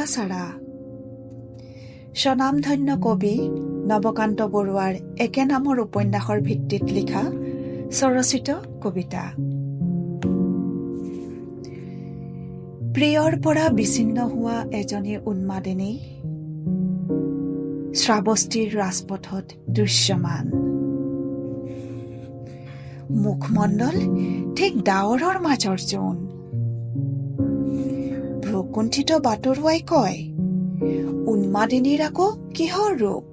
পটাচাৰা। স্বনামধন্য কবি নৱকান্ত বৰুৱাৰ একে নামৰ উপন্যাসৰ ভিত্তিত লিখা স্বৰচিত কবিতা। প্ৰিয়ৰ পৰা বিচ্ছিন্ন হোৱা এজনী উন্মাদিনী শ্ৰাৱস্তীৰ ৰাজপথত দৃশ্যমান। মুখমণ্ডল ঠিক ডাৱৰৰ মাজৰ জোন। ভ্ৰকুণ্ঠিত বাটৰুৱাই কয়, উন্মাদিনীৰ আকৌ কিহৰ ৰূপ?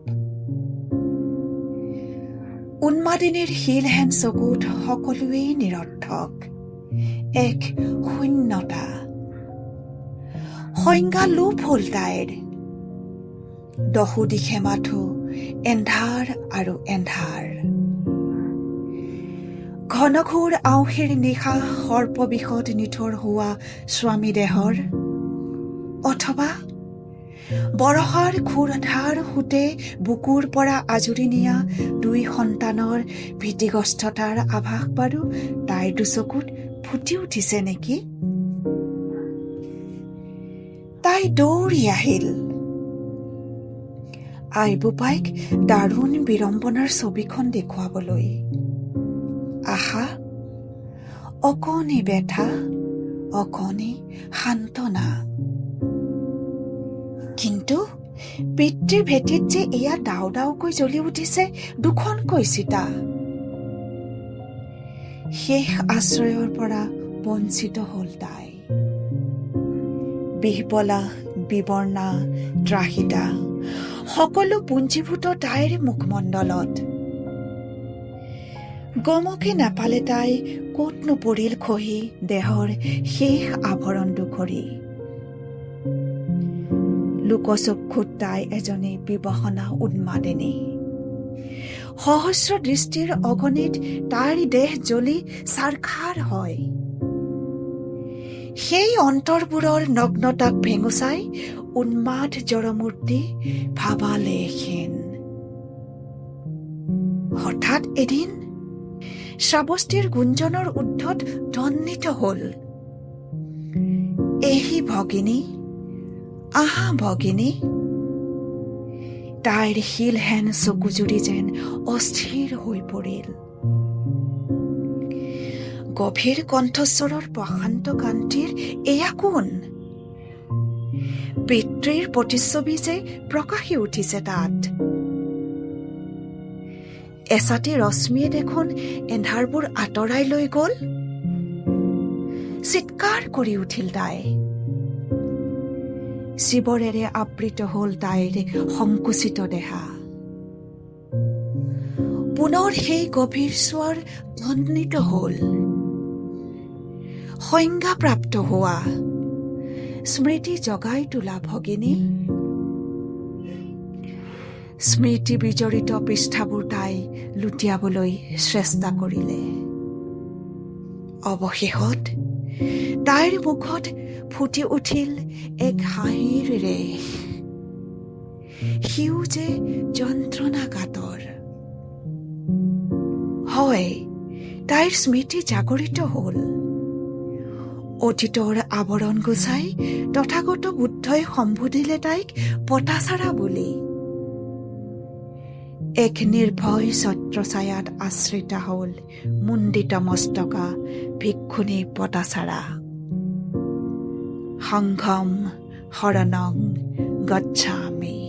উন্মাদিনীৰ শিলহেন চকুত সকলোৱেই নিৰৰ্থক, এক শূন্যতা। সংজ্ঞা লোপ হ'ল তাইৰ। দহো দিশে মাথো এন্ধাৰ আৰু এন্ধাৰ। ঘনঘোৰ আঁউসীৰ নিশা সৰ্পবিষত নিথৰ হোৱা স্বামী দেহৰ, অথবা বৰষাৰ ক্ষুৰধাৰ সোঁতে বুকুৰ পৰা আজুৰি নিয়া দুই সন্তানৰ ভীতিগ্ৰস্ততাৰ আভাস বাৰু তাইৰ দুচকুত ফুটি উঠিছে নেকি? তাই দৌৰি আহিল আই বোপাইক দাৰুণ বিড়ম্বনাৰ ছবিখন দেখুৱাবলৈ। আশা, অকণি ব্যথা, অকণি সান্তনা। কিন্তু পিতৃৰ ভেটিত যে এয়া ডাও ডাওকৈ জ্বলি উঠিছে দুখনকৈ চিতা। শেষ আশ্ৰয়ৰ পৰা বঞ্চিত হ'ল তাই। বিহ্বলা, বিবৰ্ণা, ত্ৰাহিতা সকলো পুঞ্জীভূত তাইৰ মুখমণ্ডলত। গমকে নাপালে তাই ক'তনো পৰিল খহি দেহৰ শেষ আভৰণ দুখৰি। লোকচক্ষুত তাই এজনী বিবসনা উন্মাদিনী। সহস্ৰ দৃষ্টিৰ অগণিত তাইৰ দেহ জ্বলি ছাৰখাৰ হয়। সেই অন্তৰবোৰৰ নগ্নতাক ভেঙুচাই উন্মাদ জড়মূৰ্তি ভাবালেহীন। হঠাৎ এদিন শ্ৰাৱস্তীৰ গুঞ্জনৰ ঊৰ্ধ্বত ধ্বনিত হ'ল, এহি ভগিনী, আহা ভগিনী। তাইৰ শিলহেন চকুজুৰি যেন অস্থিৰ হৈ পৰিল। গভীৰ কণ্ঠস্বৰৰ প্ৰশান্ত কান্তিৰ এয়া কোন? পিতৃৰ প্ৰতিচ্ছবি যে প্ৰকাশি উঠিছে তাত। এছাতি ৰশ্মিয়ে দেখোন এন্ধাৰবোৰ আঁতৰাই লৈ গ'ল। চিৎকাৰ কৰি উঠিল তাই। চিবৰেৰে আবৃত হ'ল তাইৰ সংকুচিত দেহা। পুনৰ সেই গভীৰ স্বৰ ধ্বনিত হ'ল, সংজ্ঞাপ্ৰাপ্ত হোৱা, স্মৃতি জগাই তোলা ভগিনী। স্মৃতি বিজড়িত পৃষ্ঠাবোৰ তাই লুটিয়াবলৈ চেষ্টা কৰিলে। অৱশেষত তাইৰ মুখত ফুটি উঠিল এক হাঁহিৰ ৰেশ। সিও যে যন্ত্ৰণা কাতৰ। হয়, তাইৰ স্মৃতি জাগৰিত হ'ল। অতীতৰ আৱৰণ গুচাই তথাগত বুদ্ধই সম্বোধিলে তাইক পটাচাৰা বুলি। এক নিৰ্ভয় ছত্ৰছায়াত আশ্ৰিতা হ'ল মুণ্ডিত মস্তকা ভিক্ষুণী পটাচাৰা। সংঘম শৰণং গচ্ছামি।